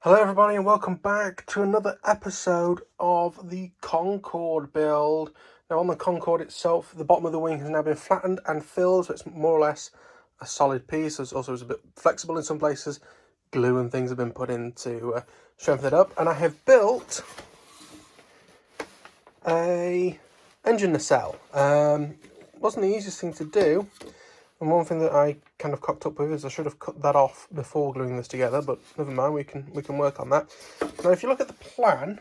Hello everybody and welcome back to another episode of the Concorde build. Now on the Concorde itself, the bottom of the wing has now been flattened and filled, so it's more or less a solid piece. It's also a bit flexible in some places. Glue and things have been put in to strengthen it up. And I have built a engine nacelle. Wasn't the easiest thing to do. And one thing that I kind of cocked up with is I should have cut that off before gluing this together, but never mind, we can work on that. Now, if you look at the plan,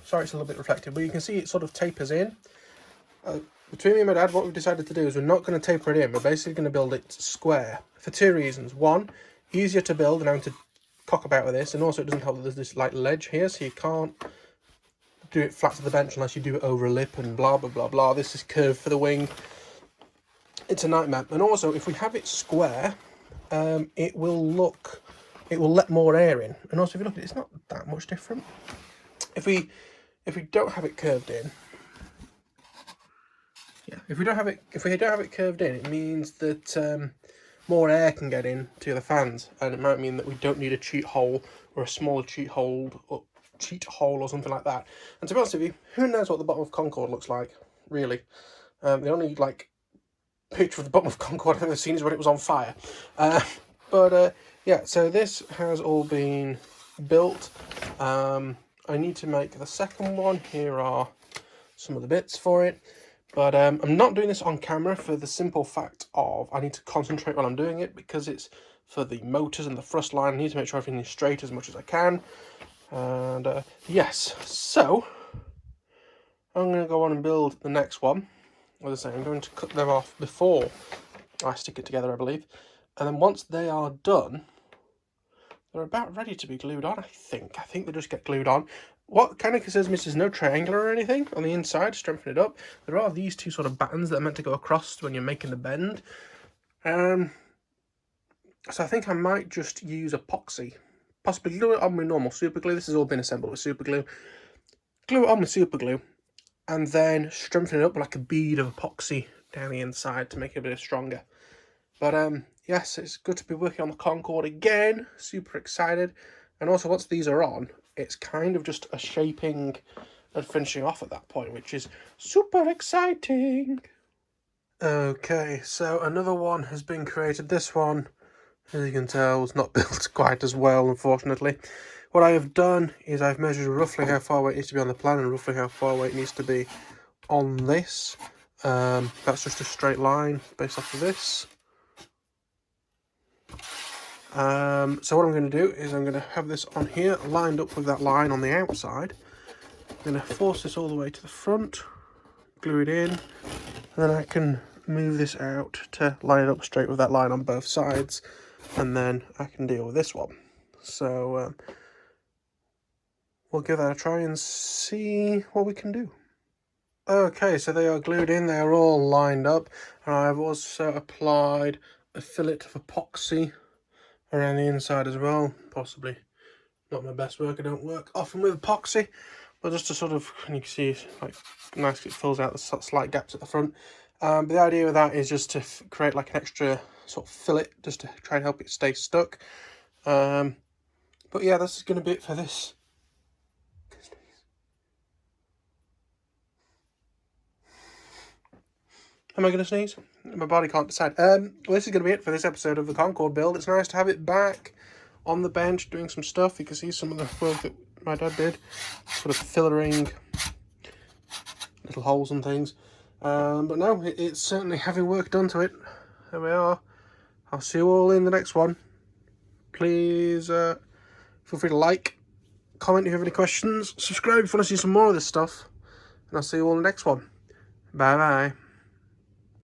sorry it's a little bit reflective, but you can see it sort of tapers in. Between me and my dad, what we've decided to do is we're not going to taper it in. We're basically going to build it square for two reasons. One, easier to build and having to cock about with this, and also it doesn't help that there's this like ledge here, so you can't do it flat to the bench unless you do it over a lip and blah blah blah blah. This is curved for the wing. It's a nightmare. And also, if we have it square, it will let more air in. And also, if you look at it, it's not that much different. If we don't have it curved in, if we don't have it curved in, it means that more air can get in to the fans, and it might mean that we don't need a cheat hole or a smaller cheat hole or something like that. And to be honest with you, who knows what the bottom of Concorde looks like, really? The only picture of the bottom of Concorde I've ever seen is when it was on fire. Yeah, so this has all been built. I need to make the second one. Here are some of the bits for it, but I'm not doing this on camera for the simple fact of I need to concentrate while I'm doing it, because it's for the motors and the thrust line. I need to make sure everything is straight as much as I can. And yes, so I'm going to go on and build the next one. As I say, I'm going to cut them off before I stick it together, I believe. And then once they are done, they're about ready to be glued on, I think. I think they just get glued on. What kind of concerns me is there's no triangular or anything on the inside to strengthen it up. There are these two sort of battens that are meant to go across when you're making the bend. So I think I might just use epoxy. Possibly glue it on with normal super glue. This has all been assembled with super glue. Glue it on with super glue, and then strengthen it up like a bead of epoxy down the inside to make it a bit stronger. But yes, it's good to be working on the Concorde again. Super excited. And also, once these are on, it's kind of just a shaping and finishing off at that point, which is super exciting. Okay, so another one has been created. This one, as you can tell, was not built quite as well, unfortunately. What I have done is I've measured roughly how far away it needs to be on the plan and roughly how far away it needs to be on this. That's just a straight line based off of this. So what I'm going to do is I'm going to have this on here lined up with that line on the outside. I'm going to force this all the way to the front, glue it in, and then I can move this out to line it up straight with that line on both sides, and then I can deal with this one. So we'll give that a try and see what we can do. Okay, so they are glued in, they are all lined up, and I've also applied a fillet of epoxy around the inside as well. Possibly not my best work, I don't work often with epoxy, but just to sort of, you can see, like, nice, it fills out the slight gaps at the front. But the idea with that is just to create like an extra sort of fillet, just to try and help it stay stuck. But yeah, this is going to be it for this. Am I going to sneeze? My body can't decide. Well, this is going to be it for this episode of the Concorde build. It's nice to have it back on the bench doing some stuff. You can see some of the work that my dad did, sort of fillering little holes and things. But no, it's certainly having work done to it. There we are. I'll see you all in the next one. Please feel free to like, comment if you have any questions, subscribe if you want to see some more of this stuff, and I'll see you all in the next one. Bye bye.